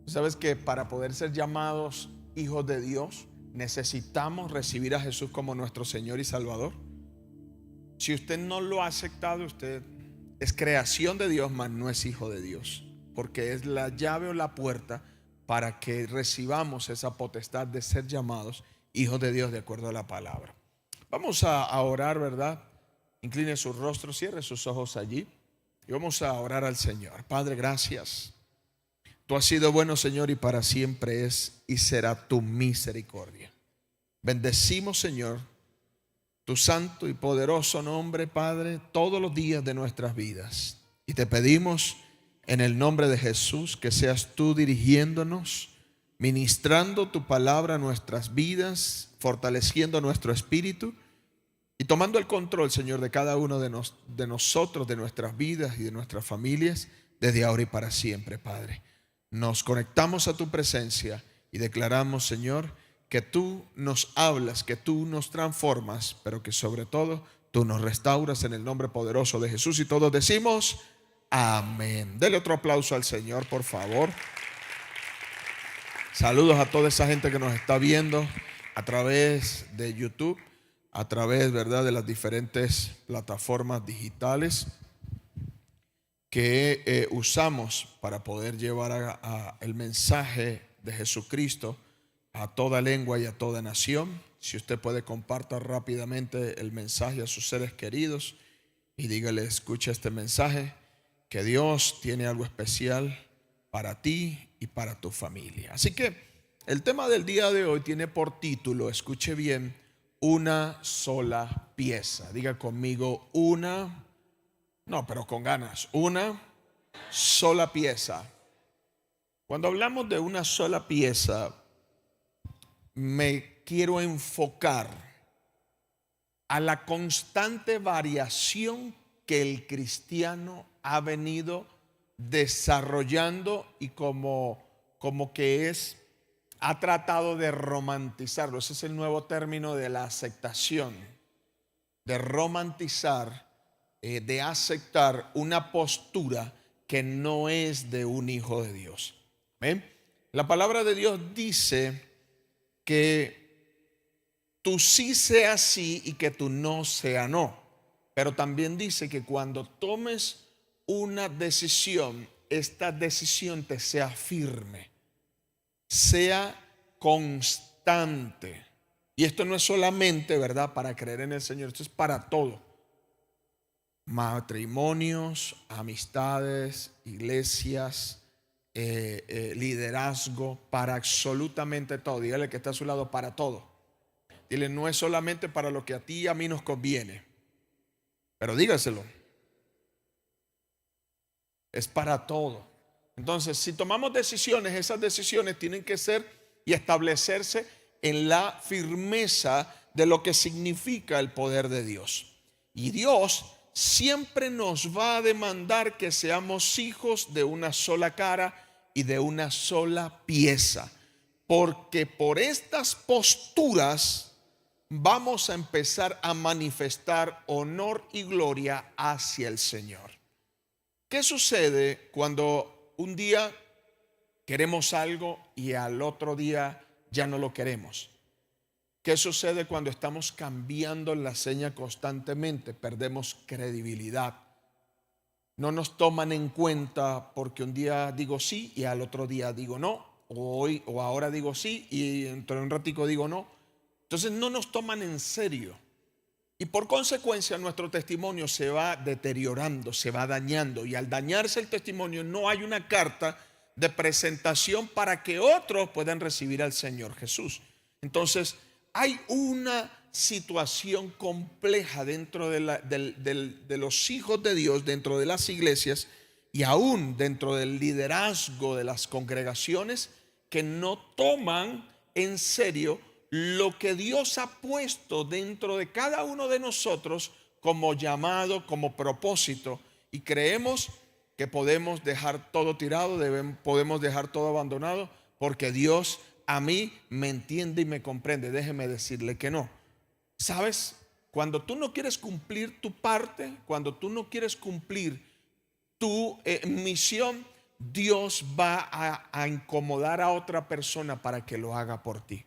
¿Sabes que para poder ser llamados hijos de Dios necesitamos recibir a Jesús como nuestro Señor y Salvador? Si usted no lo ha aceptado, usted es creación de Dios, mas no es hijo de Dios, porque es la llave o la puerta para que recibamos esa potestad de ser llamados hijos de Dios de acuerdo a la palabra. Vamos a orar, ¿verdad? Incline su rostro, cierre sus ojos allí y vamos a orar al Señor. Padre, gracias. Tú has sido bueno, Señor, y para siempre es y será tu misericordia. Bendecimos, Señor, tu santo y poderoso nombre, Padre, todos los días de nuestras vidas. Y te pedimos en el nombre de Jesús que seas tú dirigiéndonos, ministrando tu palabra a nuestras vidas, fortaleciendo nuestro espíritu y tomando el control, Señor, de cada uno de nosotros, de nuestras vidas y de nuestras familias, desde ahora y para siempre, Padre. Nos conectamos a tu presencia y declaramos, Señor, que tú nos hablas, que tú nos transformas, pero que sobre todo tú nos restauras en el nombre poderoso de Jesús. Y todos decimos amén. Dele otro aplauso al Señor, por favor. Saludos a toda esa gente que nos está viendo a través de YouTube, a través, ¿verdad?, de las diferentes plataformas digitales que usamos para poder llevar el mensaje de Jesucristo a toda lengua y a toda nación. Si usted puede, comparta rápidamente el mensaje a sus seres queridos y dígale: escucha este mensaje, que Dios tiene algo especial para ti y para tu familia. Así que el tema del día de hoy tiene por título, escuche bien, una sola pieza. Diga conmigo, pero con ganas, una sola pieza. Cuando hablamos de una sola pieza, me quiero enfocar a la constante variación que el cristiano ha venido desarrollando y como que ha tratado de romantizarlo. Ese es el nuevo término de la aceptación, de romantizar, de aceptar una postura que no es de un hijo de Dios. ¿Ven? La palabra de Dios dice que tu sí sea sí y que tu no sea no. Pero también dice que cuando tomes una decisión, esta decisión te sea firme, sea constante. Y esto no es solamente, ¿verdad?, para creer en el Señor, esto es para todo. Matrimonios, amistades, iglesias, liderazgo, para absolutamente todo. Dígale que está a su lado, para todo. Dile, no es solamente para lo que a ti y a mí nos conviene, pero dígaselo, es para todo. Entonces, si tomamos decisiones, esas decisiones tienen que ser y establecerse en la firmeza de lo que significa el poder de Dios. Y Dios siempre nos va a demandar que seamos hijos de una sola cara y de una sola pieza, porque por estas posturas vamos a empezar a manifestar honor y gloria hacia el Señor. ¿Qué sucede cuando un día queremos algo y al otro día ya no lo queremos? ¿Qué sucede cuando estamos cambiando la seña constantemente? Perdemos credibilidad. No nos toman en cuenta porque un día digo sí y al otro día digo no, o hoy o ahora digo sí y dentro de un ratico digo no. Entonces no nos toman en serio. Y por consecuencia nuestro testimonio se va deteriorando, se va dañando. Y al dañarse el testimonio no hay una carta de presentación para que otros puedan recibir al Señor Jesús. Entonces hay una situación compleja dentro de los hijos de Dios, dentro de las iglesias y aún dentro del liderazgo de las congregaciones, que no toman en serio lo que Dios ha puesto dentro de cada uno de nosotros como llamado, como propósito, y creemos que podemos dejar todo tirado, podemos dejar todo abandonado, porque Dios a mí me entiende y me comprende. Déjeme decirle que no. ¿Sabes? Cuando tú no quieres cumplir tu parte, cuando tú no quieres cumplir tu misión, Dios va a incomodar a otra persona para que lo haga por ti.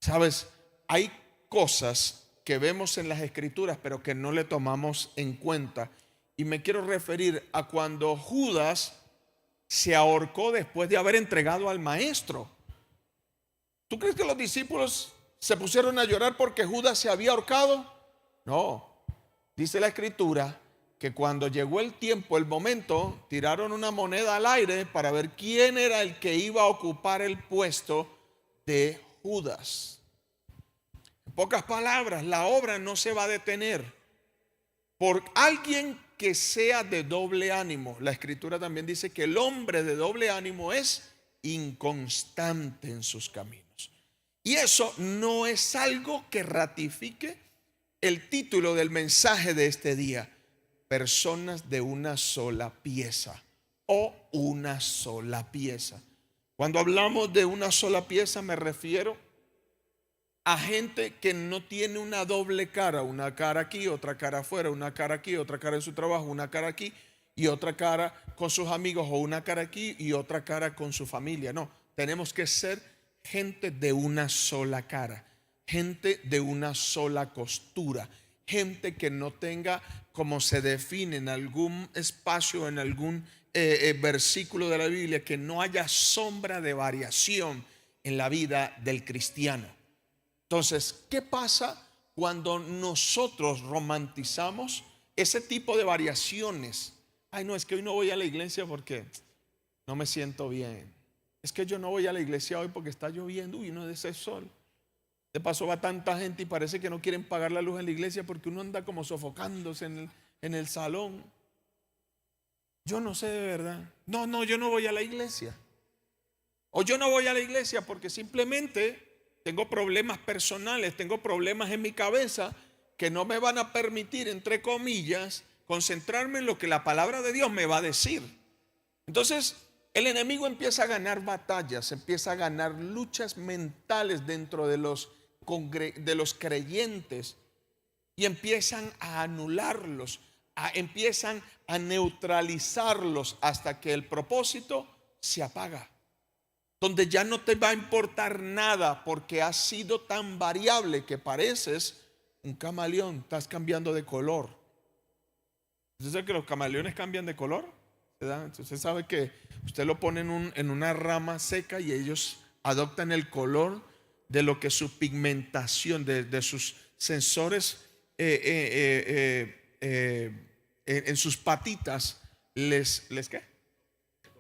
Sabes, hay cosas que vemos en las escrituras pero que no le tomamos en cuenta, y me quiero referir a cuando Judas se ahorcó después de haber entregado al maestro. ¿Tú crees que los discípulos se pusieron a llorar porque Judas se había ahorcado? No, dice la escritura que cuando llegó el tiempo, el momento, tiraron una moneda al aire para ver quién era el que iba a ocupar el puesto de Judas. En pocas palabras, la obra no se va a detener por alguien que sea de doble ánimo. La escritura también dice que el hombre de doble ánimo es inconstante en sus caminos. Y eso no es algo que ratifique el título del mensaje de este día: personas de una sola pieza o una sola pieza. Cuando hablamos de una sola pieza me refiero a gente que no tiene una doble cara, una cara aquí, otra cara afuera, una cara aquí, otra cara en su trabajo, una cara aquí y otra cara con sus amigos, o una cara aquí y otra cara con su familia. No, tenemos que ser gente de una sola cara, gente de una sola costura, gente que no tenga, como se define en algún espacio, en algún versículo de la Biblia, que no haya sombra de variación en la vida del cristiano. Entonces, ¿qué pasa cuando nosotros romantizamos ese tipo de variaciones? Ay, no, es que hoy no voy a la iglesia porque no me siento bien. Es que yo no voy a la iglesia hoy porque está lloviendo. Uy, no de ese sol. De paso va tanta gente y parece que no quieren pagar la luz en la iglesia porque uno anda como sofocándose en el salón. Yo no sé de verdad. No, yo no voy a la iglesia. O yo no voy a la iglesia porque simplemente tengo problemas personales, tengo problemas en mi cabeza que no me van a permitir, entre comillas, concentrarme en lo que la palabra de Dios me va a decir. Entonces, el enemigo empieza a ganar batallas, empieza a ganar luchas mentales dentro de los creyentes, y empiezan a anularlos, empiezan a neutralizarlos hasta que el propósito se apaga, donde ya no te va a importar nada porque has sido tan variable que pareces un camaleón, estás cambiando de color. ¿Usted sabe que los camaleones cambian de color? Usted sabe que usted lo pone en una rama seca y ellos adoptan el color de lo que su pigmentación, de sus sensores en sus patitas les ¿qué?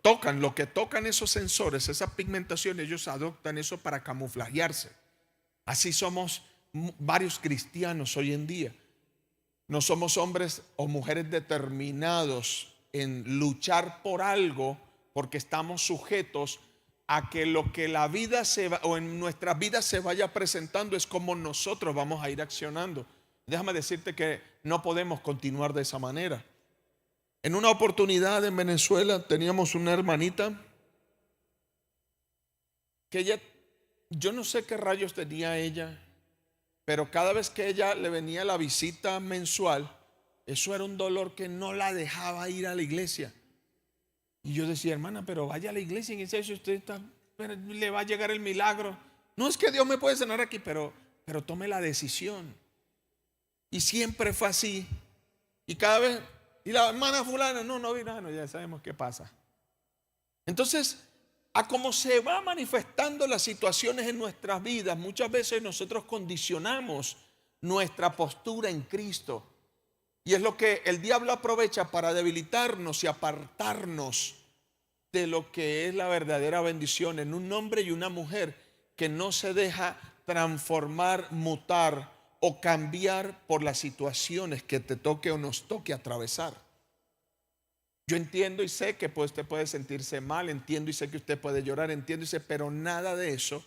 Tocan, lo que tocan esos sensores, esa pigmentación, ellos adoptan eso para camuflajearse. Así somos varios cristianos hoy en día. No somos hombres o mujeres determinados en luchar por algo, porque estamos sujetos a que lo que la vida o en nuestras vidas se vaya presentando es como nosotros vamos a ir accionando. Déjame decirte que no podemos continuar de esa manera. En una oportunidad en Venezuela teníamos una hermanita que ella, yo no sé qué rayos tenía ella, pero cada vez que ella le venía la visita mensual, eso era un dolor que no la dejaba ir a la iglesia. Y yo decía: hermana, pero vaya a la iglesia, en ese usted está, le va a llegar el milagro. No, es que Dios me puede sanar aquí, pero tome la decisión. Y siempre fue así. Y cada vez, y la hermana fulana, no vino, no, ya sabemos qué pasa. Entonces, a cómo se va manifestando las situaciones en nuestras vidas, muchas veces nosotros condicionamos nuestra postura en Cristo. Y es lo que el diablo aprovecha para debilitarnos y apartarnos de lo que es la verdadera bendición en un hombre y una mujer que no se deja transformar, mutar o cambiar por las situaciones que te toque o nos toque atravesar. Yo entiendo y sé que usted puede sentirse mal, entiendo y sé que usted puede llorar, entiendo y sé, pero nada de eso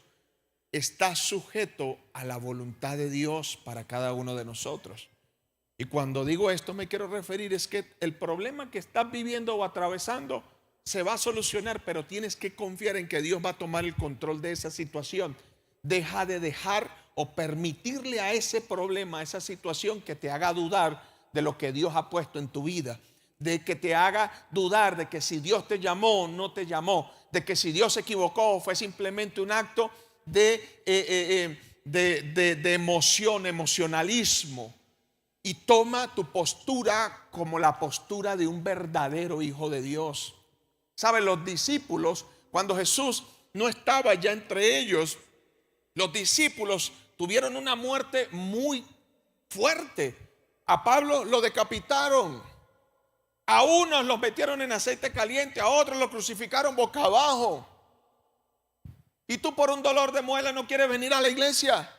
está sujeto a la voluntad de Dios para cada uno de nosotros. Y cuando digo esto me quiero referir es que el problema que estás viviendo o atravesando se va a solucionar, pero tienes que confiar en que Dios va a tomar el control de esa situación. Deja de dejar o permitirle a ese problema, a esa situación, que te haga dudar de lo que Dios ha puesto en tu vida. de que te haga dudar de que si Dios te llamó o no te llamó, de que si Dios se equivocó o fue simplemente un acto de emocionalismo. Y toma tu postura como la postura de un verdadero hijo de Dios. ¿Saben? Los discípulos, cuando Jesús no estaba ya entre ellos, los discípulos tuvieron una muerte muy fuerte. A Pablo lo decapitaron, a unos los metieron en aceite caliente, a otros lo crucificaron boca abajo. Y tú por un dolor de muela no quieres venir a la iglesia.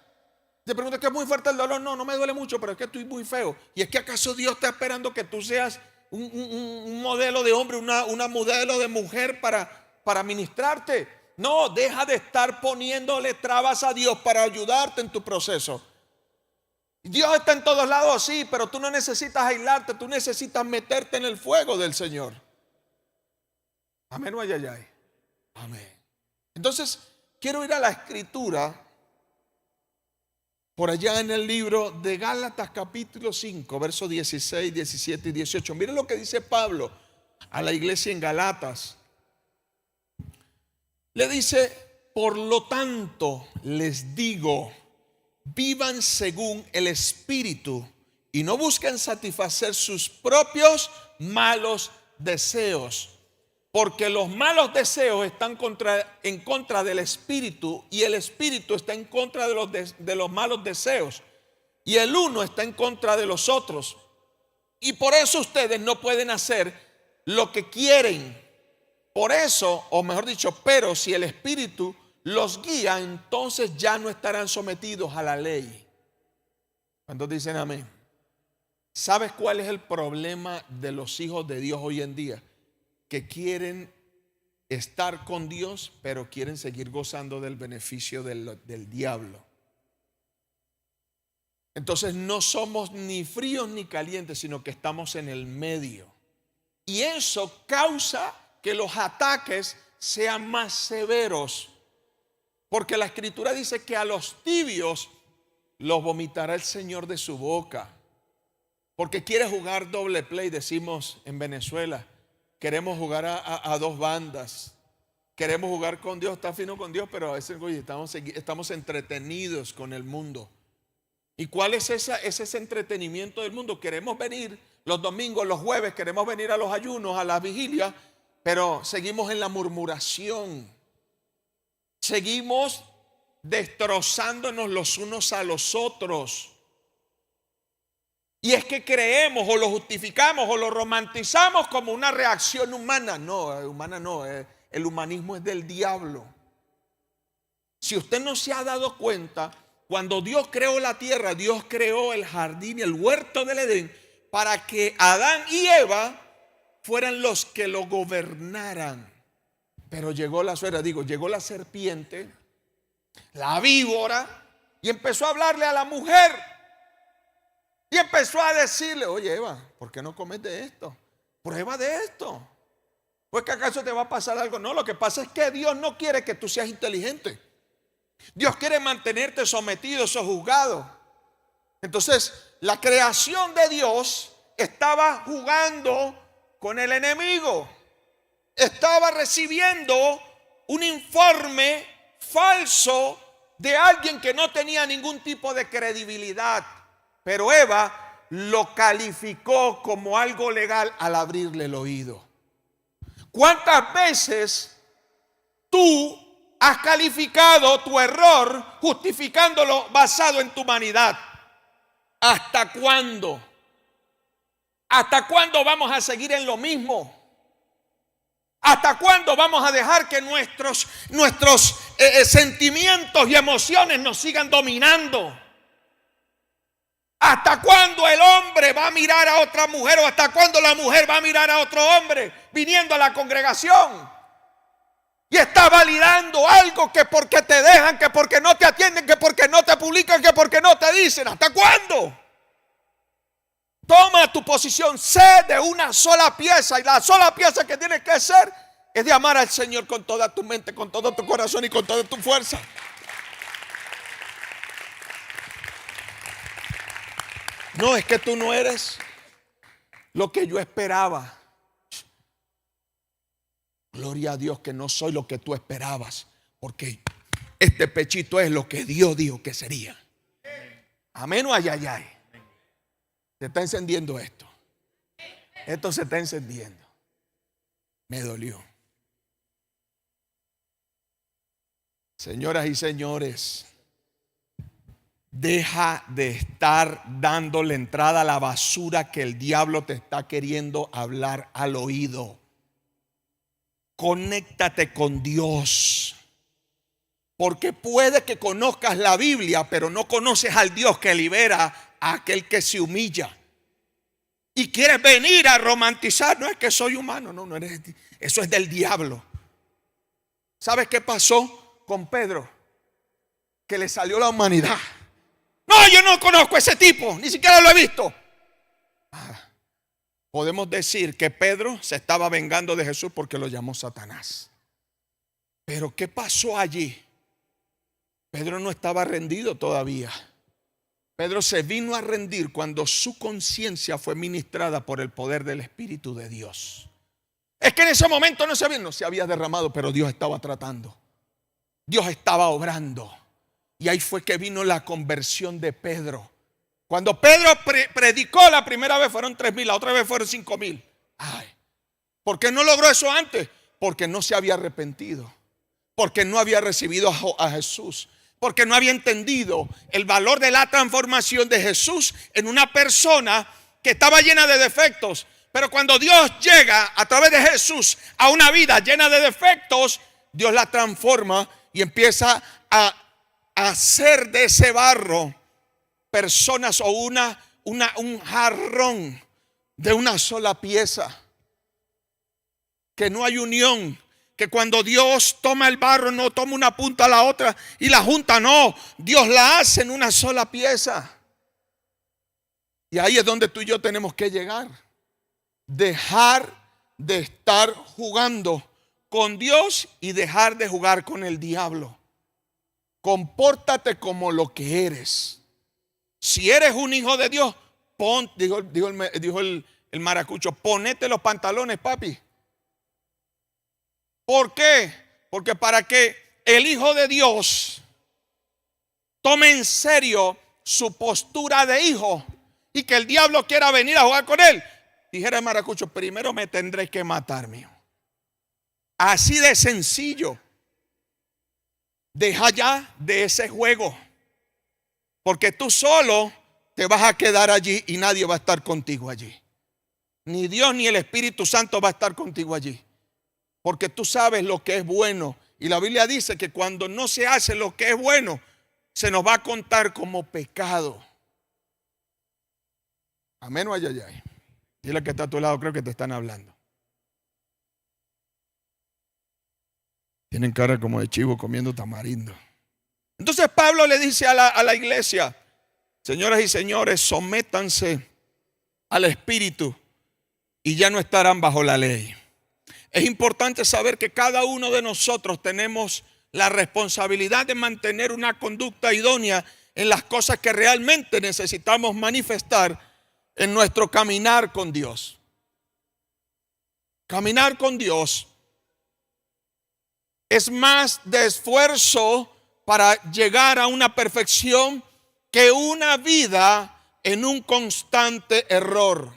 Te preguntas que es muy fuerte el dolor. No, no me duele mucho, pero es que estoy muy feo. ¿Y es que acaso Dios está esperando que tú seas un modelo de hombre, una modelo de mujer para ministrarte? No, deja de estar poniéndole trabas a Dios para ayudarte en tu proceso. Dios está en todos lados, sí, pero tú no necesitas aislarte, tú necesitas meterte en el fuego del Señor. Amén o ayayay. Amén. Entonces, quiero ir a la escritura, por allá en el libro de Gálatas capítulo 5, versos 16, 17 y 18. Miren lo que dice Pablo a la iglesia en Gálatas. Le dice: por lo tanto les digo, vivan según el Espíritu y no busquen satisfacer sus propios malos deseos. Porque los malos deseos están en contra del Espíritu, y el Espíritu está en contra de los malos deseos, y el uno está en contra de los otros. Y por eso ustedes no pueden hacer lo que quieren. Por eso, o mejor dicho, pero si el Espíritu los guía, entonces ya no estarán sometidos a la ley. ¿Cuántos dicen amén? ¿Sabes cuál es el problema de los hijos de Dios hoy en día? Que quieren estar con Dios, pero quieren seguir gozando del beneficio del diablo. Entonces no somos ni fríos ni calientes, sino que estamos en el medio. Y eso causa que los ataques sean más severos. Porque la Escritura dice que a los tibios los vomitará el Señor de su boca. Porque quiere jugar doble play, decimos en Venezuela. Queremos jugar a dos bandas. Queremos jugar con Dios, está fino con Dios, pero a veces oye, estamos entretenidos con el mundo. ¿Y cuál es ese entretenimiento del mundo? Queremos venir los domingos, los jueves, queremos venir a los ayunos, a las vigilias, pero seguimos en la murmuración. Seguimos destrozándonos los unos a los otros. Y es que creemos o lo justificamos o lo romantizamos como una reacción humana. No, humana no, el humanismo es del diablo. Si usted no se ha dado cuenta, cuando Dios creó la tierra, Dios creó el jardín y el huerto del Edén para que Adán y Eva fueran los que lo gobernaran. Pero llegó llegó la serpiente, la víbora, y empezó a hablarle a la mujer. Y empezó a decirle: oye, Eva, ¿por qué no comes de esto? Prueba de esto. ¿Pues que acaso te va a pasar algo? No, lo que pasa es que Dios no quiere que tú seas inteligente. Dios quiere mantenerte sometido, sojuzgado. Entonces, la creación de Dios estaba jugando con el enemigo. Estaba recibiendo un informe falso de alguien que no tenía ningún tipo de credibilidad. Pero Eva lo calificó como algo legal al abrirle el oído. ¿Cuántas veces tú has calificado tu error justificándolo basado en tu humanidad? ¿Hasta cuándo? ¿Hasta cuándo vamos a seguir en lo mismo? ¿Hasta cuándo vamos a dejar que nuestros sentimientos y emociones nos sigan dominando? ¿Hasta cuándo el hombre va a mirar a otra mujer o hasta cuándo la mujer va a mirar a otro hombre viniendo a la congregación? Y está validando algo que porque te dejan, que porque no te atienden, que porque no te publican, que porque no te dicen. ¿Hasta cuándo? Toma tu posición, sé de una sola pieza, y la sola pieza que tienes que ser es de amar al Señor con toda tu mente, con todo tu corazón y con toda tu fuerza. No, es que tú no eres lo que yo esperaba. Gloria a Dios que no soy lo que tú esperabas, porque este pechito es lo que Dios dijo que sería. Amén o ay, ay, ay. Se está encendiendo esto. Esto se está encendiendo. Me dolió. Señoras y señores, deja de estar dándole entrada a la basura que el diablo te está queriendo hablar al oído. Conéctate con Dios. Porque puede que conozcas la Biblia, pero no conoces al Dios que libera a aquel que se humilla. Y quieres venir a romantizar. No es que soy humano, no eres. Eso es del diablo. ¿Sabes qué pasó con Pedro? Que le salió la humanidad. No, yo no conozco a ese tipo, ni siquiera lo he visto. Podemos decir que Pedro se estaba vengando de Jesús porque lo llamó Satanás. Pero ¿qué pasó allí? Pedro no estaba rendido todavía. Pedro se vino a rendir cuando su conciencia fue ministrada por el poder del Espíritu de Dios. Es que en ese momento no se había derramado, pero Dios estaba tratando. Dios estaba obrando. Y ahí fue que vino la conversión de Pedro. Cuando Pedro predicó la primera vez fueron 3,000, la otra vez fueron 5,000. Ay, ¿por qué no logró eso antes? Porque no se había arrepentido. Porque no había recibido a Jesús. Porque no había entendido el valor de la transformación de Jesús en una persona que estaba llena de defectos. Pero cuando Dios llega a través de Jesús a una vida llena de defectos, Dios la transforma y empieza a hacer de ese barro personas o un jarrón de una sola pieza. Que no hay unión. Que cuando Dios toma el barro no toma una punta a la otra y la junta, no. Dios la hace en una sola pieza. Y ahí es donde tú y yo tenemos que llegar. Dejar de estar jugando con Dios y dejar de jugar con el diablo. Compórtate como lo que eres. Si eres un hijo de Dios, dijo el maracucho, ponete los pantalones, papi. ¿Por qué? Porque para que el Hijo de Dios tome en serio su postura de hijo y que el diablo quiera venir a jugar con él, dijera el maracucho, primero me tendré que matar, mío. Así de sencillo. Deja ya de ese juego, porque tú solo te vas a quedar allí y nadie va a estar contigo allí. Ni Dios ni el Espíritu Santo va a estar contigo allí. Porque tú sabes lo que es bueno. Y la Biblia dice que cuando no se hace lo que es bueno, se nos va a contar como pecado. Amén o ay, ay, ay. Dile que está a tu lado, creo que te están hablando. Tienen cara como de chivo comiendo tamarindo. Entonces Pablo le dice a la iglesia, señoras y señores, sométanse al Espíritu y ya no estarán bajo la ley. Es importante saber que cada uno de nosotros tenemos la responsabilidad de mantener una conducta idónea en las cosas que realmente necesitamos manifestar en nuestro caminar con Dios. Caminar con Dios es más de esfuerzo para llegar a una perfección que una vida en un constante error.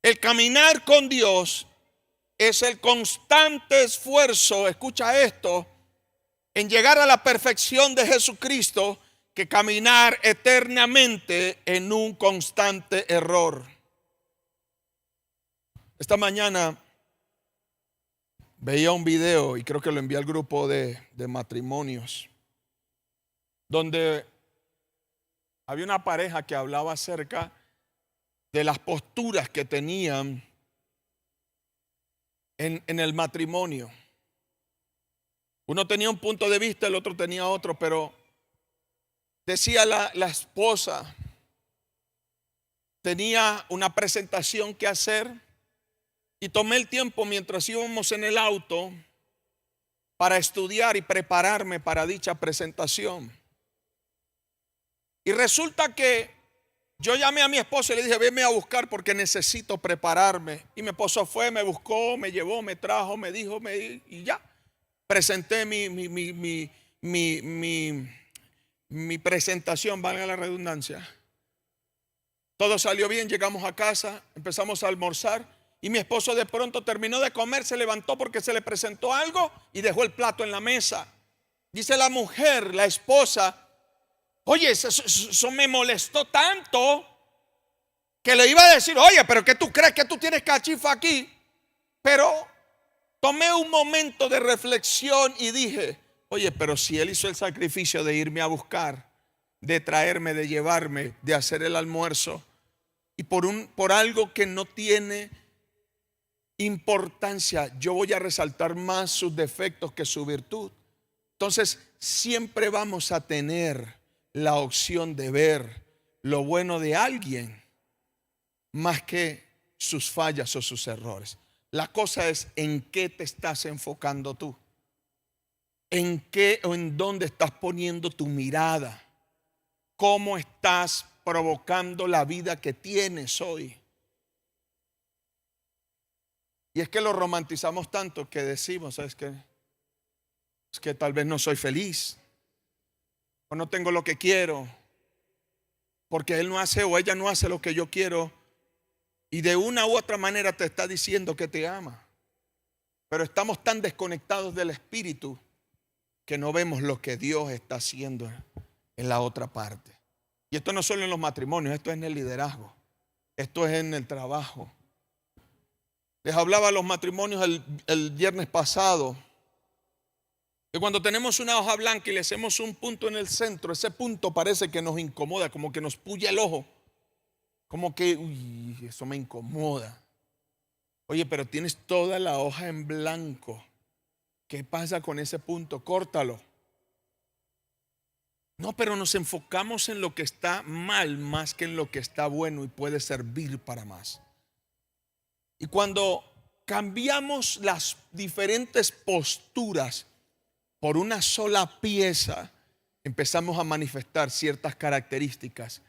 El caminar con Dios es el constante esfuerzo, escucha esto, en llegar a la perfección de Jesucristo, que caminar eternamente en un constante error. Esta mañana veía un video y creo que lo envié al grupo de matrimonios, donde había una pareja que hablaba acerca de las posturas que tenían en el matrimonio. Uno tenía un punto de vista, el otro tenía otro, pero decía la esposa, tenía una presentación que hacer y tomé el tiempo mientras íbamos en el auto para estudiar y prepararme para dicha presentación. Y resulta que Yo llamé a mi esposo y le dije, venme a buscar porque necesito prepararme. Y mi esposo fue, me buscó, me llevó, me trajo, me dijo, y ya. Presenté mi presentación, valga la redundancia. Todo salió bien, llegamos a casa, empezamos a almorzar. Y mi esposo de pronto terminó de comer, se levantó porque se le presentó algo y dejó el plato en la mesa. Dice la mujer, la esposa, oye, eso me molestó tanto que le iba a decir, oye, pero ¿qué tú crees que tú tienes cachifa aquí? Pero tomé un momento de reflexión y dije, oye, pero si él hizo el sacrificio de irme a buscar, de traerme, de llevarme, de hacer el almuerzo, y por algo que no tiene importancia, yo voy a resaltar más sus defectos que su virtud. Entonces, siempre vamos a tener la opción de ver lo bueno de alguien más que sus fallas o sus errores. La cosa es en qué te estás enfocando tú, en qué o en dónde estás poniendo tu mirada, cómo estás provocando la vida que tienes hoy. Y es que lo romantizamos tanto que decimos, ¿sabes qué? Es que tal vez no soy feliz, o no tengo lo que quiero, porque él no hace o ella no hace lo que yo quiero, y de una u otra manera te está diciendo que te ama. Pero estamos tan desconectados del espíritu que no vemos lo que Dios está haciendo en la otra parte. Y esto no solo en los matrimonios, esto es en el liderazgo, esto es en el trabajo. Les hablaba a los matrimonios el viernes pasado, que cuando tenemos una hoja blanca y le hacemos un punto en el centro, ese punto parece que nos incomoda, como que nos puya el ojo, como que, uy, eso me incomoda. Oye, pero tienes toda la hoja en blanco. ¿Qué pasa con ese punto? Córtalo. No, pero nos enfocamos en lo que está mal más que en lo que está bueno y puede servir para más. Y cuando cambiamos las diferentes posturas por una sola pieza, empezamos a manifestar ciertas características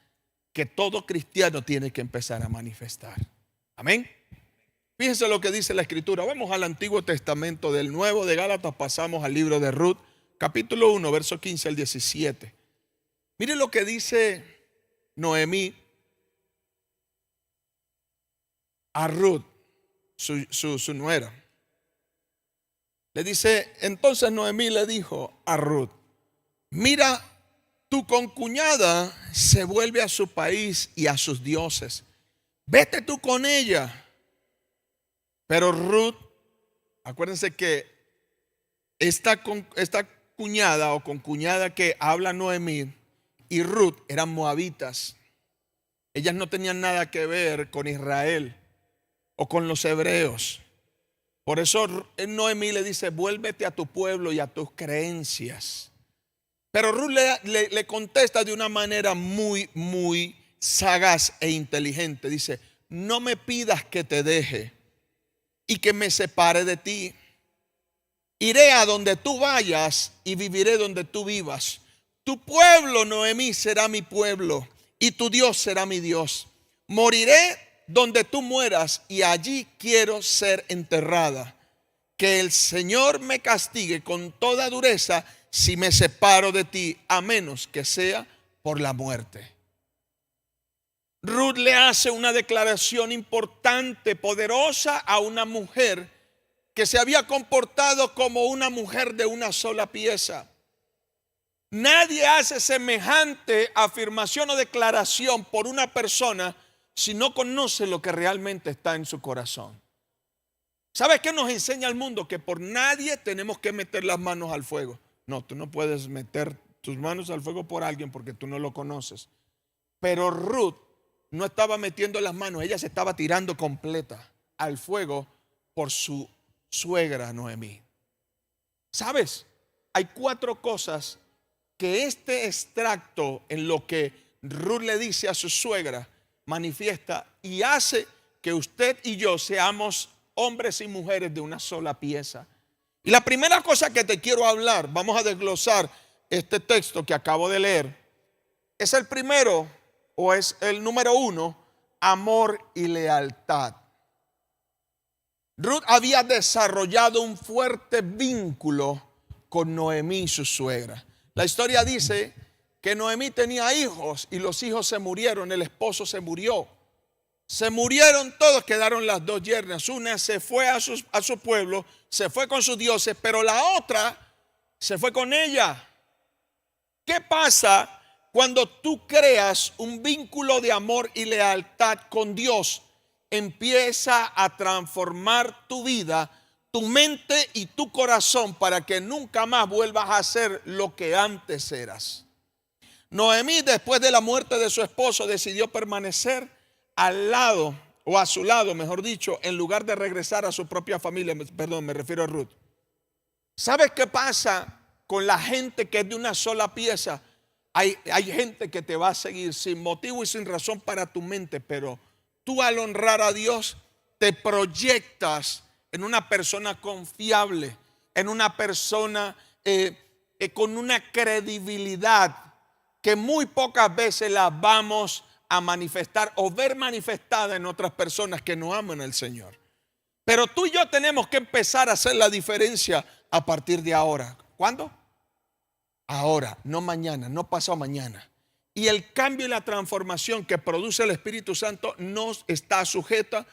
que todo cristiano tiene que empezar a manifestar. Amén. Fíjense lo que dice la escritura. Vamos al Antiguo Testamento. Del Nuevo de Gálatas pasamos al libro de Ruth, capítulo 1, verso 15 al 17. Miren lo que dice Noemí a Ruth, su nuera. Le dice, entonces Noemí le dijo a Ruth, mira, tu concuñada se vuelve a su país y a sus dioses. Vete tú con ella. Pero Ruth, acuérdense que esta cuñada o concuñada que habla Noemí y Ruth eran moabitas. Ellas no tenían nada que ver con Israel o con los hebreos. Por eso Noemí le dice, vuélvete a tu pueblo y a tus creencias. Pero Ruth le contesta de una manera muy sagaz e inteligente. Dice, no me pidas que te deje y que me separe de ti. Iré a donde tú vayas y viviré donde tú vivas. Tu pueblo, Noemí, será mi pueblo y tu Dios será mi Dios. Moriré donde tú mueras y allí quiero ser enterrada. Que el Señor me castigue con toda dureza si me separo de ti, a menos que sea por la muerte. Ruth le hace una declaración importante, poderosa a una mujer que se había comportado como una mujer de una sola pieza. Nadie hace semejante afirmación o declaración por una persona si no conoce lo que realmente está en su corazón. ¿Sabes qué nos enseña el mundo? Que por nadie tenemos que meter las manos al fuego. No, tú no puedes meter tus manos al fuego por alguien porque tú no lo conoces. Pero Ruth no estaba metiendo las manos, ella se estaba tirando completa al fuego por su suegra Noemí. ¿Sabes? Hay 4 cosas que este extracto en lo que Ruth le dice a su suegra manifiesta y hace que usted y yo seamos hombres y mujeres de una sola pieza. Y la primera cosa que te quiero hablar, vamos a desglosar este texto que acabo de leer, es el primero o es el número uno, amor y lealtad. Ruth había desarrollado un fuerte vínculo con Noemí, su suegra. La historia dice que Noemí tenía hijos y los hijos se murieron, el esposo se murió. Se murieron todos, quedaron las dos yernas. Una se fue a su pueblo, se fue con sus dioses, pero la otra se fue con ella. ¿Qué pasa cuando tú creas un vínculo de amor y lealtad con Dios? Empieza a transformar tu vida, tu mente y tu corazón para que nunca más vuelvas a ser lo que antes eras. Noemí, después de la muerte de su esposo, decidió permanecer al lado, o a su lado, mejor dicho, en lugar de regresar a su propia familia. Perdón, me refiero a Ruth. ¿Sabes qué pasa con la gente que es de una sola pieza? Hay gente que te va a seguir sin motivo y sin razón para tu mente, pero tú, al honrar a Dios, te proyectas en una persona confiable, en una persona con una credibilidad que muy pocas veces la vamos a manifestar o ver manifestada en otras personas que no aman al Señor. Pero tú y yo tenemos que empezar a hacer la diferencia a partir de ahora. ¿Cuándo? Ahora, no mañana, no pasado mañana. Y el cambio y la transformación que produce el Espíritu Santo no está sujeta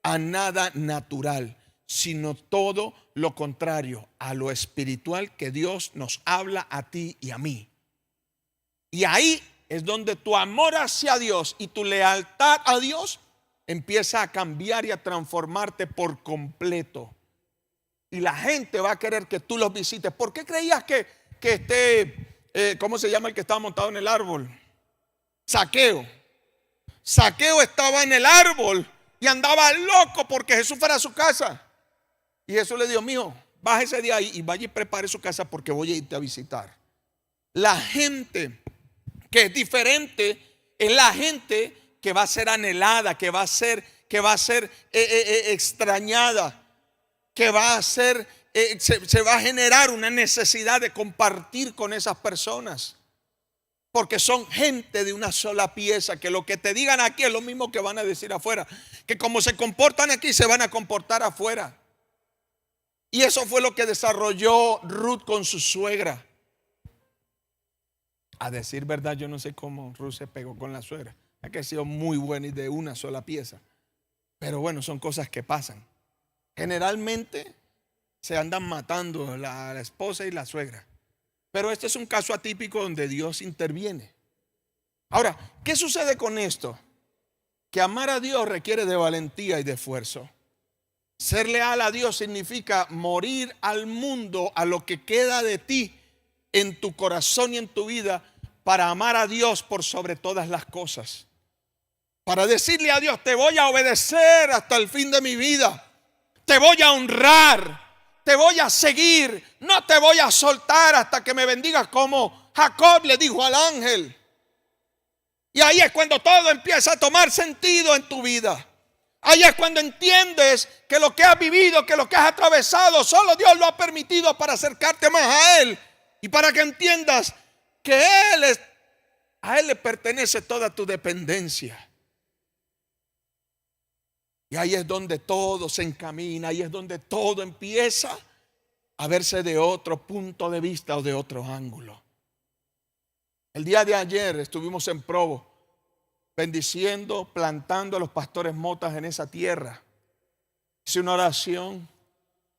a nada natural, sino todo lo contrario, a lo espiritual que Dios nos habla a ti y a mí. Y ahí es donde tu amor hacia Dios y tu lealtad a Dios empieza a cambiar y a transformarte por completo. Y la gente va a querer que tú los visites. ¿Por qué creías que ¿cómo se llama el que estaba montado en el árbol? Zaqueo. Zaqueo estaba en el árbol y andaba loco porque Jesús fuera a su casa. Y Jesús le dijo: mijo, bájese de ahí y vaya y prepare su casa porque voy a irte a visitar. La gente que es diferente es la gente que va a ser anhelada, que va a ser extrañada, que va a ser, se va a generar una necesidad de compartir con esas personas, porque son gente de una sola pieza, que lo que te digan aquí es lo mismo que van a decir afuera, que como se comportan aquí se van a comportar afuera. Y eso fue lo que desarrolló Ruth con su suegra. A decir verdad, yo no sé cómo Ruth se pegó con la suegra. Ha que ha sido muy buena y de una sola pieza. Pero bueno, son cosas que pasan. Generalmente se andan matando la esposa y la suegra. Pero este es un caso atípico donde Dios interviene. Ahora, ¿qué sucede con esto? Que amar a Dios requiere de valentía y de esfuerzo. Ser leal a Dios significa morir al mundo, a lo que queda de ti en tu corazón y en tu vida, para amar a Dios por sobre todas las cosas. Para decirle a Dios: te voy a obedecer hasta el fin de mi vida. Te voy a honrar. Te voy a seguir. No te voy a soltar hasta que me bendigas, como Jacob le dijo al ángel. Y ahí es cuando todo empieza a tomar sentido en tu vida. Ahí es cuando entiendes que lo que has vivido, que lo que has atravesado, solo Dios lo ha permitido para acercarte más a Él. Y para que entiendas que a Él le pertenece toda tu dependencia. Y ahí es donde todo se encamina, ahí es donde todo empieza a verse de otro punto de vista o de otro ángulo. El día de ayer estuvimos en Provo, bendiciendo, plantando a los pastores motas en esa tierra. Hice una oración,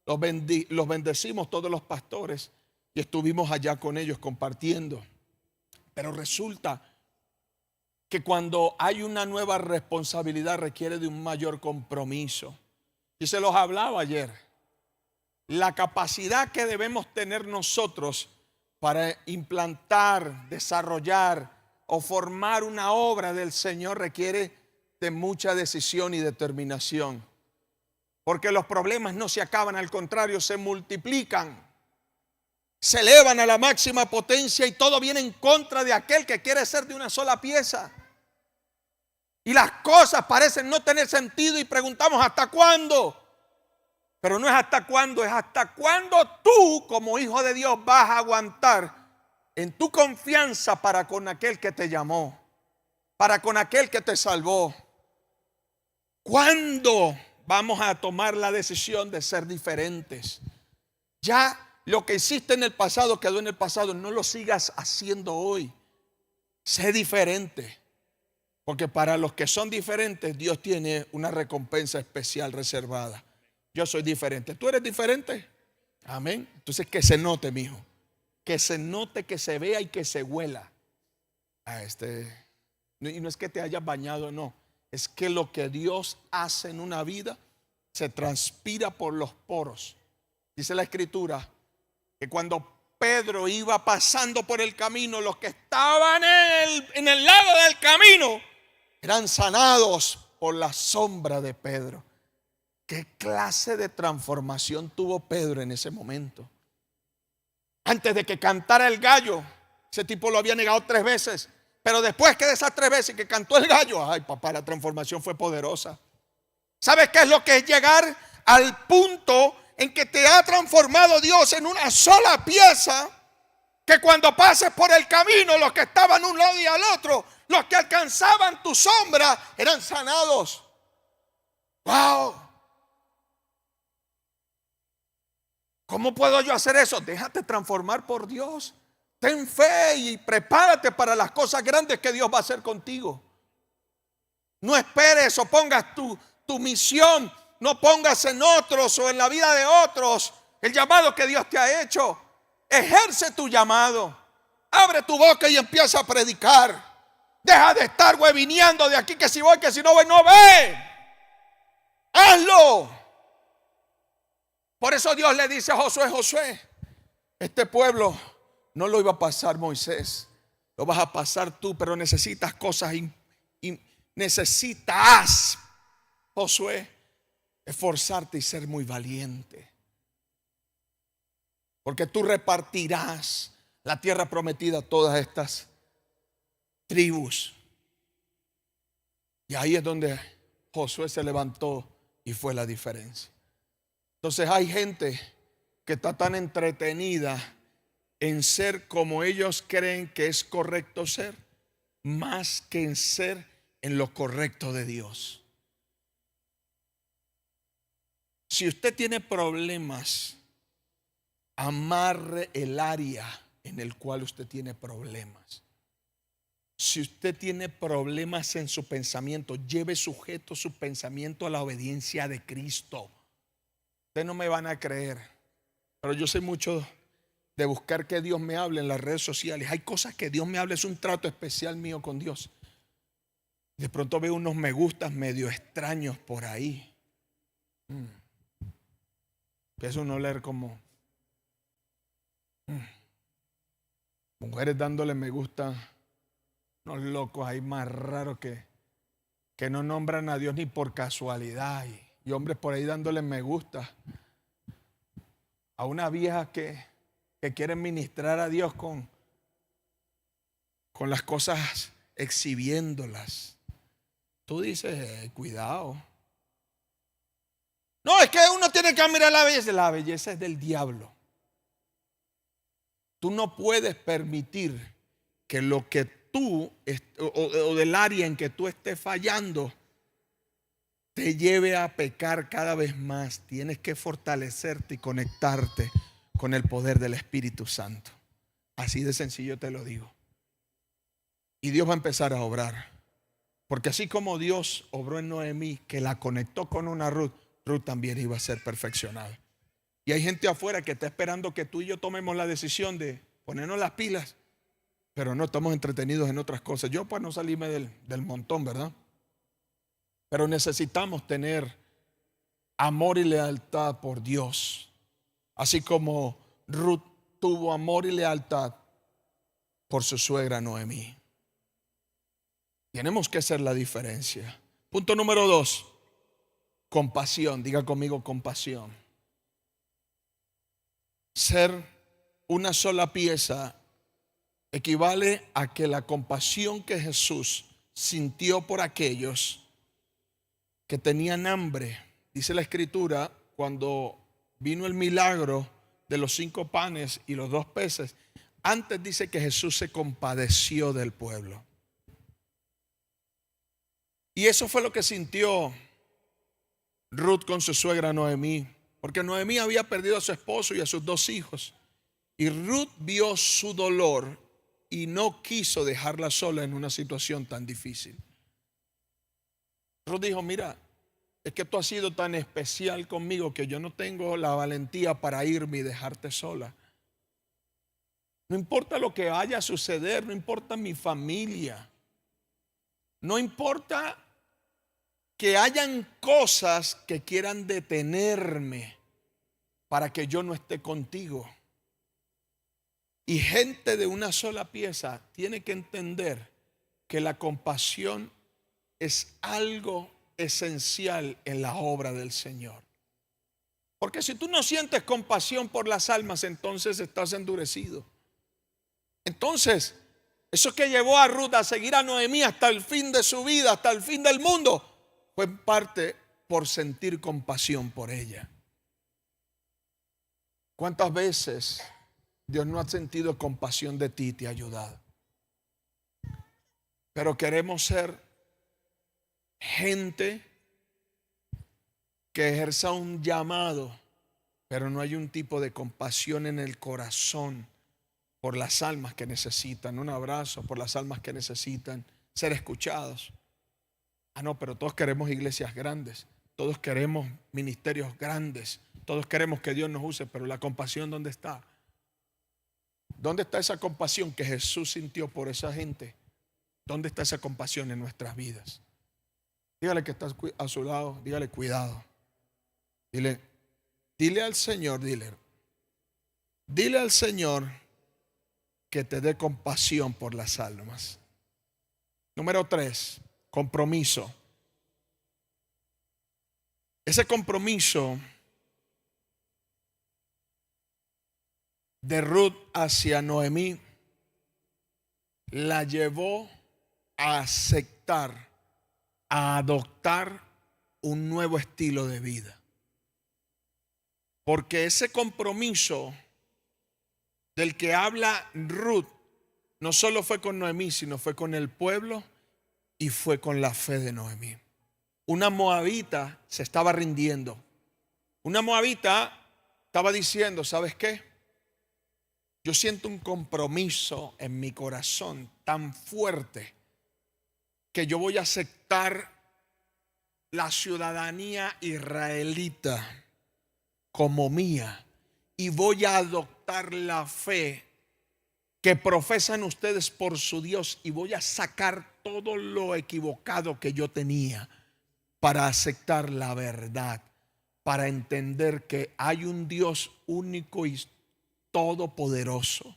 los bendecimos todos los pastores y estuvimos allá con ellos compartiendo. Pero resulta que cuando hay una nueva responsabilidad requiere de un mayor compromiso. Y se los hablaba ayer. La capacidad que debemos tener nosotros para implantar, desarrollar o formar una obra del Señor requiere de mucha decisión y determinación. Porque los problemas no se acaban, al contrario, se multiplican. Se elevan a la máxima potencia y todo viene en contra de aquel que quiere ser de una sola pieza. Y las cosas parecen no tener sentido y preguntamos: ¿hasta cuándo? Pero no es hasta cuándo, es hasta cuándo tú, como hijo de Dios, vas a aguantar en tu confianza para con aquel que te llamó, para con aquel que te salvó. ¿Cuándo vamos a tomar la decisión de ser diferentes? Ya lo que hiciste en el pasado quedó en el pasado. No lo sigas haciendo hoy. Sé diferente. Porque para los que son diferentes, Dios tiene una recompensa especial reservada. Yo soy diferente. ¿Tú eres diferente? Amén. Entonces que se note, mijo. Que se note, que se vea y que se huela. Y no es que te hayas bañado, no. Es que lo que Dios hace en una vida se transpira por los poros. Dice la Escritura que cuando Pedro iba pasando por el camino, los que estaban en el lado del camino eran sanados por la sombra de Pedro. ¿Qué clase de transformación tuvo Pedro en ese momento? Antes de que cantara el gallo, ese tipo lo había negado 3 veces. Pero después que de esas 3 veces que cantó el gallo, ay papá, la transformación fue poderosa. ¿Sabes qué es lo que es llegar al punto en que te ha transformado Dios en una sola pieza? Que cuando pases por el camino, los que estaban un lado y al otro, los que alcanzaban tu sombra, eran sanados. ¡Wow! ¿Cómo puedo yo hacer eso? Déjate transformar por Dios. Ten fe y prepárate para las cosas grandes que Dios va a hacer contigo. No esperes o pongas tu misión, no pongas en otros o en la vida de otros el llamado que Dios te ha hecho. Ejerce tu llamado. Abre tu boca y empieza a predicar. Deja de estar huevineando de aquí que si voy, que si no voy, no ve. Hazlo. Por eso Dios le dice a Josué: Josué, este pueblo no lo iba a pasar Moisés, lo vas a pasar tú, pero necesitas cosas necesitas, Josué, esforzarte y ser muy valiente. Porque tú repartirás la tierra prometida a todas estas tribus. Y ahí es donde Josué se levantó y fue la diferencia. Entonces hay gente que está tan entretenida en ser como ellos creen que es correcto ser, más que en ser en lo correcto de Dios. Si usted tiene problemas, amarre el área en el cual usted tiene problemas. Si usted tiene problemas en su pensamiento, lleve sujeto su pensamiento a la obediencia de Cristo. Ustedes no me van a creer, pero yo sé mucho de buscar que Dios me hable en las redes sociales. Hay cosas que Dios me habla, es un trato especial mío con Dios. De pronto veo unos me gustas medio extraños por ahí. Empiezo a no leer como mujeres dándole me gusta, unos locos ahí más raros que no nombran a Dios ni por casualidad, y hombres por ahí dándole me gusta a una vieja que quiere ministrar a Dios con las cosas, exhibiéndolas. Tú dices, cuidado. No, es que uno tiene que mirar la belleza. La belleza es del diablo. Tú no puedes permitir que lo que tú o del área en que tú estés fallando te lleve a pecar cada vez más. Tienes que fortalecerte y conectarte con el poder del Espíritu Santo. Así de sencillo te lo digo. Y Dios va a empezar a obrar. Porque así como Dios obró en Noemí, que la conectó con una Ruth, Ruth también iba a ser perfeccionada. Y hay gente afuera que está esperando que tú y yo tomemos la decisión de ponernos las pilas, pero no, estamos entretenidos en otras cosas. Yo pues no salirme del montón, ¿verdad? Pero necesitamos tener amor y lealtad por Dios. Así como Ruth tuvo amor y lealtad por su suegra Noemí. Tenemos que hacer la diferencia. Punto número 2, compasión. Diga conmigo, compasión. Ser una sola pieza equivale a que la compasión que Jesús sintió por aquellos que tenían hambre. Dice la Escritura, cuando vino el milagro de los 5 panes y los 2 peces, antes dice que Jesús se compadeció del pueblo. Y eso fue lo que sintió Ruth con su suegra Noemí, porque Noemí había perdido a su esposo y a sus 2 hijos. Y Ruth vio su dolor y no quiso dejarla sola en una situación tan difícil. Ruth dijo: mira, es que tú has sido tan especial conmigo que yo no tengo la valentía para irme y dejarte sola. No importa lo que vaya a suceder, no importa mi familia, no importa que hayan cosas que quieran detenerme para que yo no esté contigo. Y gente de una sola pieza tiene que entender que la compasión es algo esencial en la obra del Señor. Porque si tú no sientes compasión por las almas, entonces estás endurecido. Entonces, eso que llevó a Ruth a seguir a Noemí hasta el fin de su vida, hasta el fin del mundo, fue en parte por sentir compasión por ella. ¿Cuántas veces Dios no ha sentido compasión de ti y te ha ayudado? Pero queremos ser gente que ejerza un llamado, pero no hay un tipo de compasión en el corazón por las almas que necesitan un abrazo, por las almas que necesitan ser escuchados. No, pero todos queremos iglesias grandes, todos queremos ministerios grandes, todos queremos que Dios nos use, pero la compasión, ¿dónde está? ¿Dónde está esa compasión que Jesús sintió por esa gente? ¿Dónde está esa compasión en nuestras vidas? Dígale que está a su lado, dígale: cuidado. Dile al Señor, dile al Señor que te dé compasión por las almas. Número 3, compromiso. Ese compromiso de Ruth hacia Noemí la llevó a aceptar, a adoptar un nuevo estilo de vida. Porque ese compromiso del que habla Ruth no solo fue con Noemí, sino fue con el pueblo y fue con la fe de Noemí. Una moabita se estaba rindiendo. Una moabita estaba diciendo: ¿sabes qué? Yo siento un compromiso en mi corazón tan fuerte que yo voy a aceptar la ciudadanía israelita como mía y voy a adoptar la fe que profesan ustedes por su Dios y voy a sacar todo lo equivocado que yo tenía para aceptar la verdad, para entender que hay un Dios único y todopoderoso.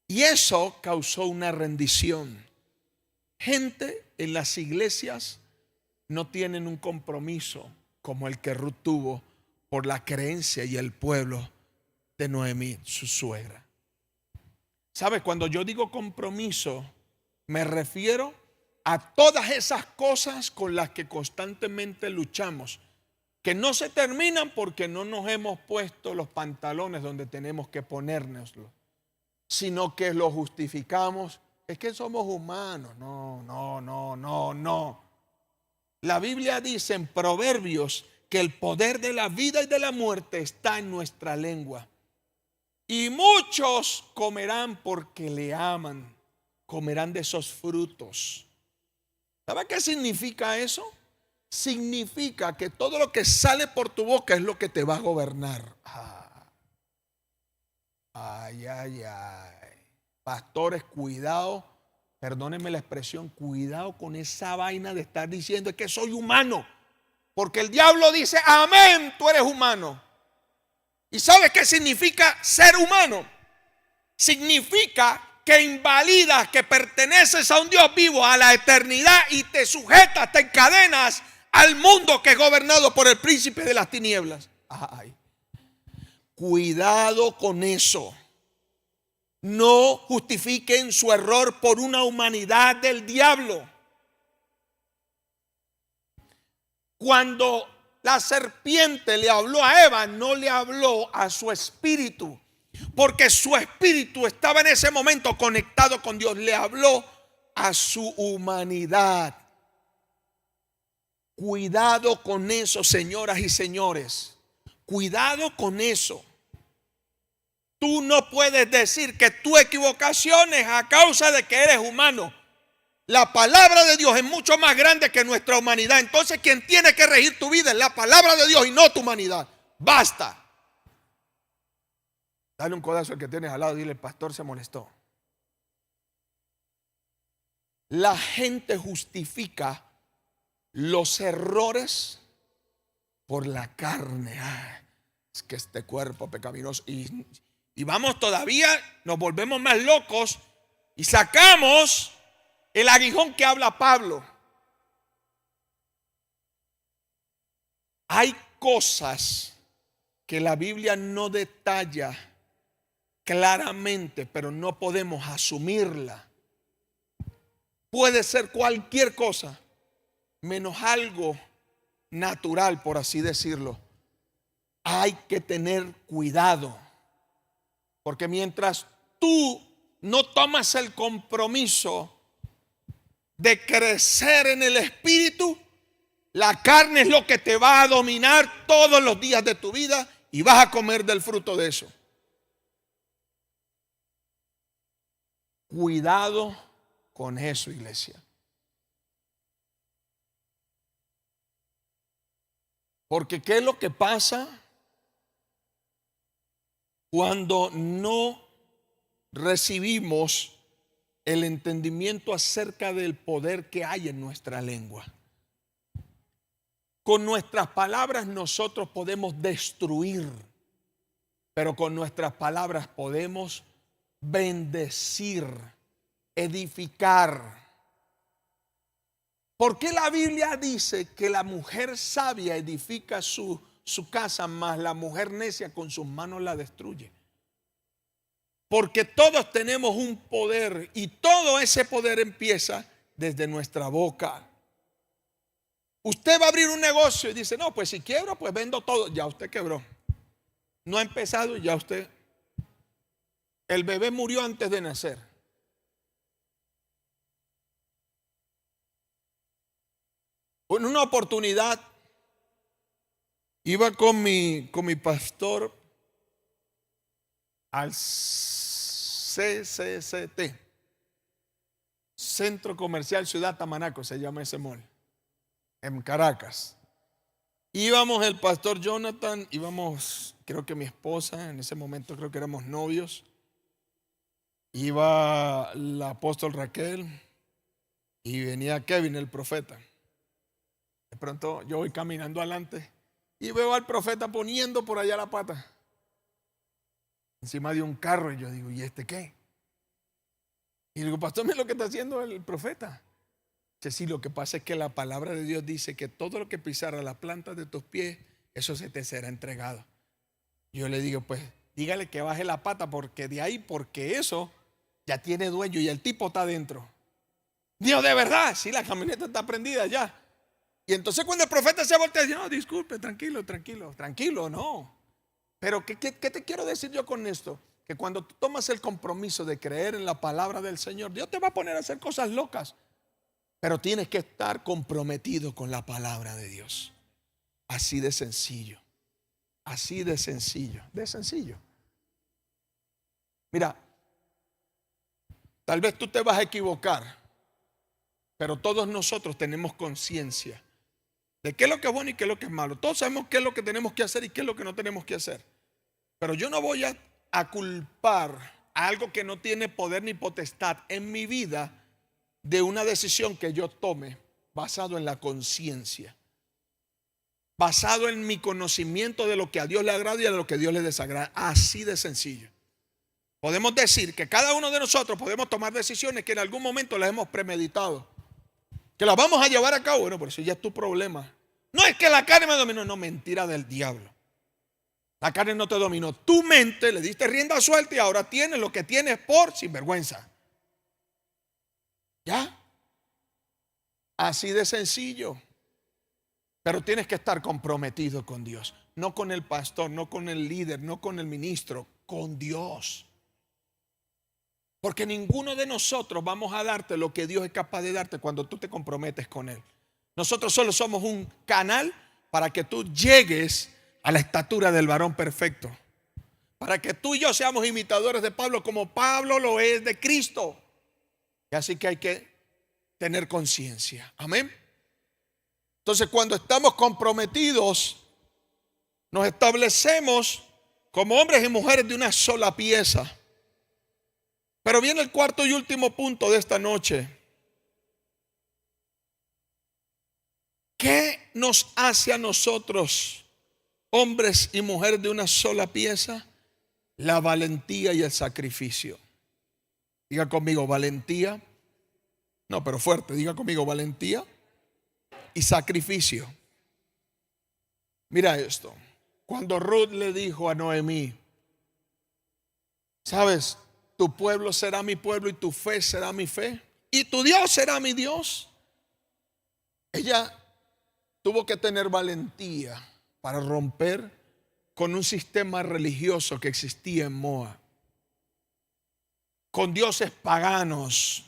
Y eso causó una rendición. Gente en las iglesias no tienen un compromiso como el que Ruth tuvo por la creencia y el pueblo de Noemí, su suegra. ¿Sabe? Cuando yo digo compromiso, me refiero a todas esas cosas con las que constantemente luchamos, que no se terminan porque no nos hemos puesto los pantalones donde tenemos que ponérnoslos, sino que lo justificamos. Es que somos humanos. No. La Biblia dice en Proverbios que el poder de la vida y de la muerte está en nuestra lengua. Y muchos comerán porque le aman, comerán de esos frutos. ¿Sabe qué significa eso? Significa que todo lo que sale por tu boca es lo que te va a gobernar. Ay. Pastores, cuidado, perdónenme la expresión, cuidado con esa vaina de estar diciendo que soy humano. Porque el diablo dice: amén, tú eres humano. ¿Y sabes qué significa ser humano? Significa que invalidas que perteneces a un Dios vivo, a la eternidad, y te sujetas, te encadenas al mundo que es gobernado por el príncipe de las tinieblas. Ay. Cuidado con eso. No justifiquen su error por una humanidad del diablo. Cuando la serpiente le habló a Eva, no le habló a su espíritu, porque su espíritu estaba en ese momento conectado con Dios. Le habló a su humanidad. Cuidado con eso, señoras y señores. Cuidado con eso. Tú no puedes decir que tu equivocación es a causa de que eres humano. La palabra de Dios es mucho más grande que nuestra humanidad. Entonces quien tiene que regir tu vida es la palabra de Dios y no tu humanidad. Basta. Dale un codazo al que tienes al lado y dile: el pastor se molestó. La gente justifica los errores por la carne. Es que este cuerpo pecaminoso. Y vamos todavía, nos volvemos más locos y sacamos el aguijón que habla Pablo. Hay cosas que la Biblia no detalla claramente, pero no podemos asumirla. Puede ser cualquier cosa, menos algo natural, por así decirlo. Hay que tener cuidado, porque mientras tú no tomas el compromiso de crecer en el espíritu, la carne es lo que te va a dominar todos los días de tu vida y vas a comer del fruto de eso. Cuidado con eso, iglesia. Porque ¿qué es lo que pasa cuando no recibimos el entendimiento acerca del poder que hay en nuestra lengua? Con nuestras palabras nosotros podemos destruir, pero con nuestras palabras podemos bendecir, edificar. ¿Por qué la Biblia dice que la mujer sabia edifica su casa, mas la mujer necia con sus manos la destruye? Porque todos tenemos un poder y todo ese poder empieza desde nuestra boca. Usted va a abrir un negocio y dice: no, pues si quiebro, pues vendo todo. Ya usted quebró. No ha empezado y ya usted. El bebé murió antes de nacer. En una oportunidad iba con mi pastor al CCCT, Centro Comercial Ciudad Tamanaco, se llama ese mall, en Caracas. Íbamos el pastor Jonathan, íbamos, creo que mi esposa, en ese momento creo que éramos novios, iba la apóstol Raquel y venía Kevin, el profeta. De pronto yo voy caminando adelante y veo al profeta poniendo por allá la pata encima de un carro, y yo digo: ¿y este qué? Y digo: pastor, mira lo que está haciendo el profeta. Dice: sí, lo que pasa es que la palabra de Dios dice que todo lo que pisara la planta de tus pies, eso se te será entregado. Yo le digo: pues dígale que baje la pata, porque de ahí, porque eso ya tiene dueño y el tipo está adentro. Dios, ¿de verdad? Sí, la camioneta está prendida ya. Y entonces cuando el profeta se voltea, dice: no, disculpe, tranquilo, no. Pero ¿qué te quiero decir yo con esto? Que cuando tú tomas el compromiso de creer en la palabra del Señor, Dios te va a poner a hacer cosas locas, pero tienes que estar comprometido con la palabra de Dios. Así de sencillo. Así de sencillo. De sencillo. Mira, tal vez tú te vas a equivocar, pero todos nosotros tenemos conciencia de qué es lo que es bueno y qué es lo que es malo. Todos sabemos qué es lo que tenemos que hacer y qué es lo que no tenemos que hacer. Pero yo no voy a culpar a algo que no tiene poder ni potestad en mi vida de una decisión que yo tome basado en la conciencia, basado en mi conocimiento de lo que a Dios le agrada y de lo que a Dios le desagrada. Así de sencillo. Podemos decir que cada uno de nosotros podemos tomar decisiones que en algún momento las hemos premeditado, que las vamos a llevar a cabo. Bueno, por eso ya es tu problema. No es que la carne me dominó, no, mentira del diablo. La carne no te dominó. Tu mente le diste rienda suelta y ahora tienes lo que tienes por sinvergüenza. ¿Ya? Así de sencillo. Pero tienes que estar comprometido con Dios. No con el pastor, no con el líder, no con el ministro, con Dios. Porque ninguno de nosotros vamos a darte lo que Dios es capaz de darte cuando tú te comprometes con Él. Nosotros solo somos un canal para que tú llegues a la estatura del varón perfecto. Para que tú y yo seamos imitadores de Pablo como Pablo lo es de Cristo. Y así que hay que tener conciencia. Amén. Entonces, cuando estamos comprometidos, nos establecemos como hombres y mujeres de una sola pieza. Pero viene el cuarto y último punto de esta noche. ¿Qué nos hace a nosotros, hombres y mujeres de una sola pieza? La valentía y el sacrificio. Diga conmigo, valentía. No, pero fuerte, diga conmigo, valentía y sacrificio. Mira esto. Cuando Ruth le dijo a Noemí, sabes, tu pueblo será mi pueblo y tu fe será mi fe y tu Dios será mi Dios. Ella tuvo que tener valentía para romper con un sistema religioso que existía en Moab, con dioses paganos,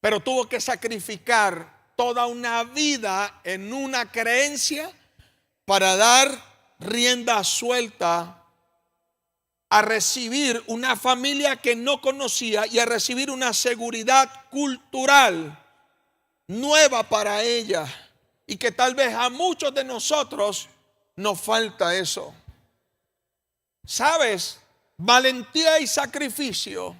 pero tuvo que sacrificar toda una vida en una creencia para dar rienda suelta a recibir una familia que no conocía y a recibir una seguridad cultural nueva para ella, y que tal vez a muchos de nosotros nos falta eso. ¿Sabes? Valentía y sacrificio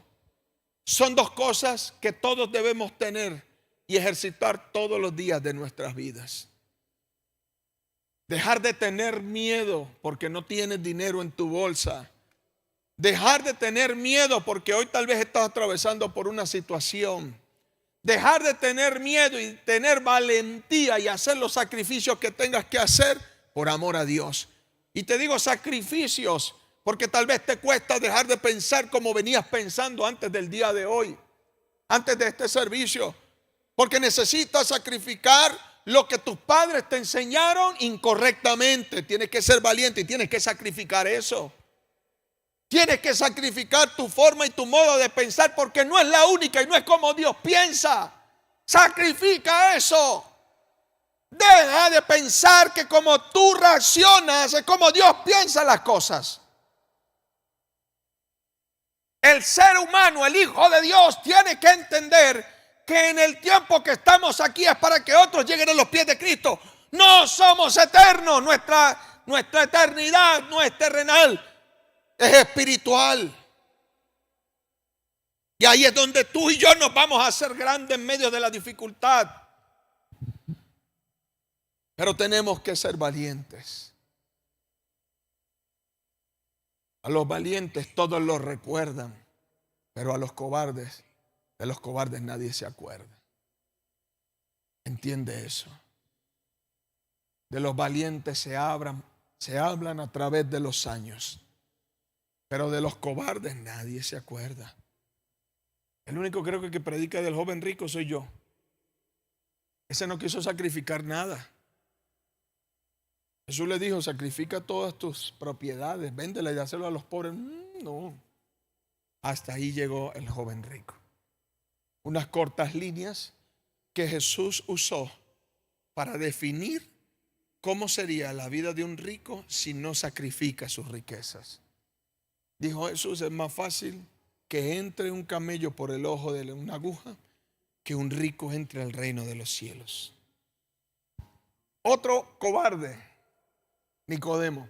son dos cosas que todos debemos tener y ejercitar todos los días de nuestras vidas. Dejar de tener miedo porque no tienes dinero en tu bolsa. Dejar de tener miedo porque hoy tal vez estás atravesando por una situación. Dejar de tener miedo y tener valentía y hacer los sacrificios que tengas que hacer por amor a Dios. Y te digo sacrificios porque tal vez te cuesta dejar de pensar como venías pensando antes del día de hoy, antes de este servicio, porque necesitas sacrificar lo que tus padres te enseñaron incorrectamente. Tienes que ser valiente y tienes que sacrificar eso. Tienes que sacrificar tu forma y tu modo de pensar, porque no es la única y no es como Dios piensa. Sacrifica eso. Deja de pensar que como tú reaccionas es como Dios piensa las cosas. El ser humano, el Hijo de Dios, tiene que entender que en el tiempo que estamos aquí es para que otros lleguen a los pies de Cristo. No somos eternos. Nuestra eternidad no es terrenal, es espiritual. Y ahí es donde tú y yo nos vamos a hacer grandes en medio de la dificultad. Pero tenemos que ser valientes. A los valientes todos los recuerdan, pero a los cobardes, de los cobardes nadie se acuerda. ¿Entiende eso? De los valientes se hablan a través de los años, pero de los cobardes nadie se acuerda. El único creo que predica del joven rico soy yo. Ese no quiso sacrificar nada. Jesús le dijo, sacrifica todas tus propiedades, véndela y dáselo a los pobres. No. Hasta ahí llegó el joven rico. Unas cortas líneas que Jesús usó para definir cómo sería la vida de un rico si no sacrifica sus riquezas. Dijo Jesús, es más fácil que entre un camello por el ojo de una aguja que un rico entre al reino de los cielos. Otro cobarde, Nicodemo.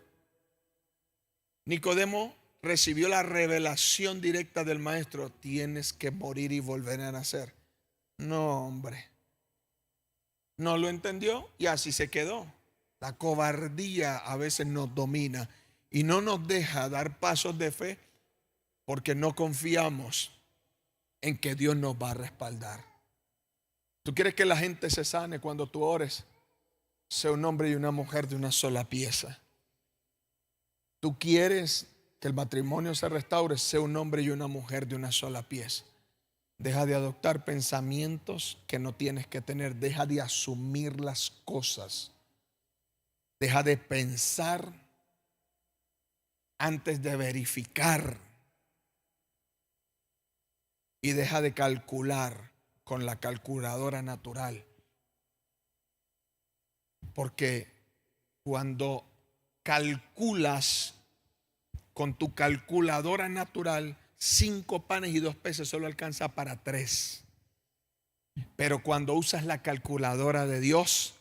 Nicodemo recibió la revelación directa del maestro: tienes que morir y volver a nacer. No, hombre. No lo entendió y así se quedó. La cobardía a veces nos domina y no nos deja dar pasos de fe porque no confiamos en que Dios nos va a respaldar. ¿Tú quieres que la gente se sane cuando tú ores? Sea un hombre y una mujer de una sola pieza. ¿Tú quieres que el matrimonio se restaure? Sea un hombre y una mujer de una sola pieza. Deja de adoptar pensamientos que no tienes que tener. Deja de asumir las cosas. Deja de pensar antes de verificar. Y deja de calcular con la calculadora natural. Porque cuando calculas con tu calculadora natural, 5 panes y 2 peces solo alcanza para 3. Pero cuando usas la calculadora de Dios,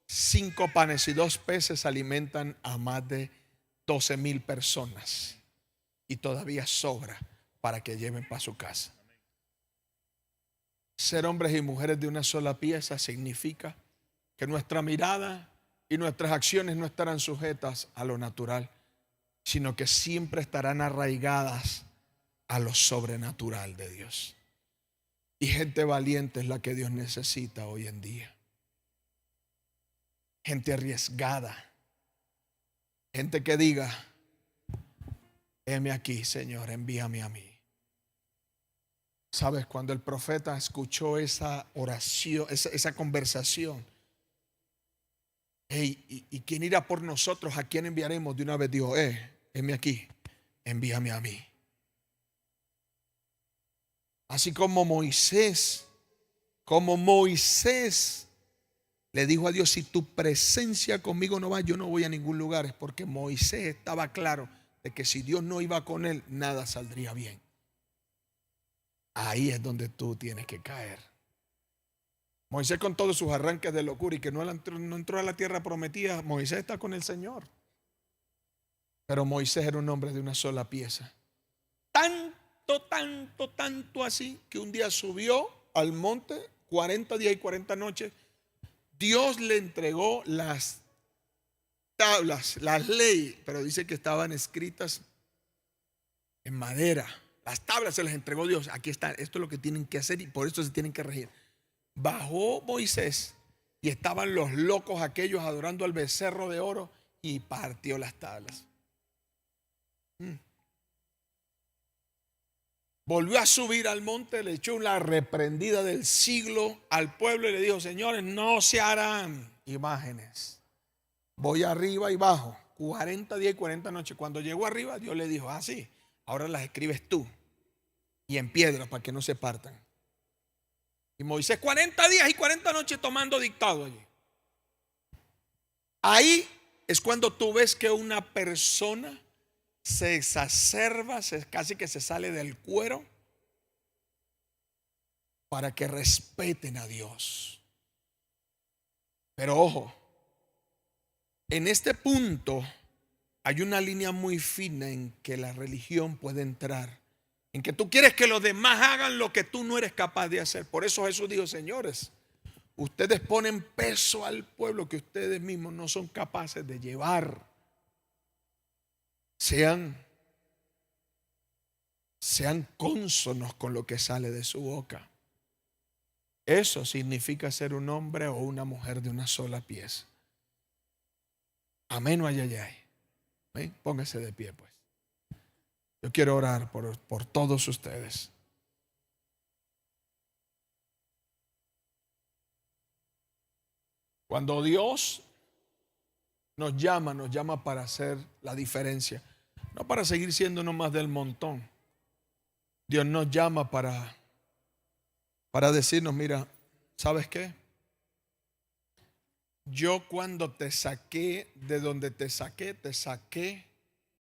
5 panes y 2 peces alimentan a más de 12,000 personas. Y todavía sobra para que lleven para su casa. Ser hombres y mujeres de una sola pieza significa que nuestra mirada y nuestras acciones no estarán sujetas a lo natural, sino que siempre estarán arraigadas a lo sobrenatural de Dios. Y gente valiente es la que Dios necesita hoy en día. Gente arriesgada. Gente que diga: heme aquí, Señor, envíame a mí. ¿Sabes? Cuando el profeta escuchó esa oración, esa conversación, hey, ¿y quién irá por nosotros? ¿A quién enviaremos? De una vez dijo: heme aquí, envíame a mí. Así como Moisés le dijo a Dios: si tu presencia conmigo no va, yo no voy a ningún lugar. Es porque Moisés estaba claro de que si Dios no iba con él, nada saldría bien. Ahí es donde tú tienes que caer. Moisés, con todos sus arranques de locura y que no entró a la tierra prometida, Moisés está con el Señor. Pero Moisés era un hombre de una sola pieza. Tanto así que un día subió al monte 40 días y 40 noches. Dios le entregó las tablas, las leyes, pero dice que estaban escritas en madera. Las tablas se las entregó Dios. Aquí está, esto es lo que tienen que hacer y por esto se tienen que regir. Bajó Moisés y estaban los locos aquellos adorando al becerro de oro y partió las tablas. Volvió a subir al monte, le echó una reprendida del siglo al pueblo y le dijo: señores, no se harán imágenes. Voy arriba y bajo, 40 días y 40 noches. Cuando llegó arriba, Dios le dijo: sí, ahora las escribes tú y en piedra para que no se partan. Y Moisés 40 días y 40 noches tomando dictado allí. Ahí es cuando tú ves que una persona se exacerba, casi que se sale del cuero para que respeten a Dios. Pero ojo, en este punto hay una línea muy fina en que la religión puede entrar, en que tú quieres que los demás hagan lo que tú no eres capaz de hacer. Por eso Jesús dijo: señores, ustedes ponen peso al pueblo que ustedes mismos no son capaces de llevar. Sean cónsonos con lo que sale de su boca. Eso significa ser un hombre o una mujer de una sola pieza. Amén o ayayay. ¿Ven? Póngase de pie, pues. Yo quiero orar por todos ustedes. Cuando Dios nos llama para hacer la diferencia, no para seguir siendo uno más del montón. Dios nos llama para decirnos: mira, ¿sabes qué? Yo cuando te saqué de donde te saqué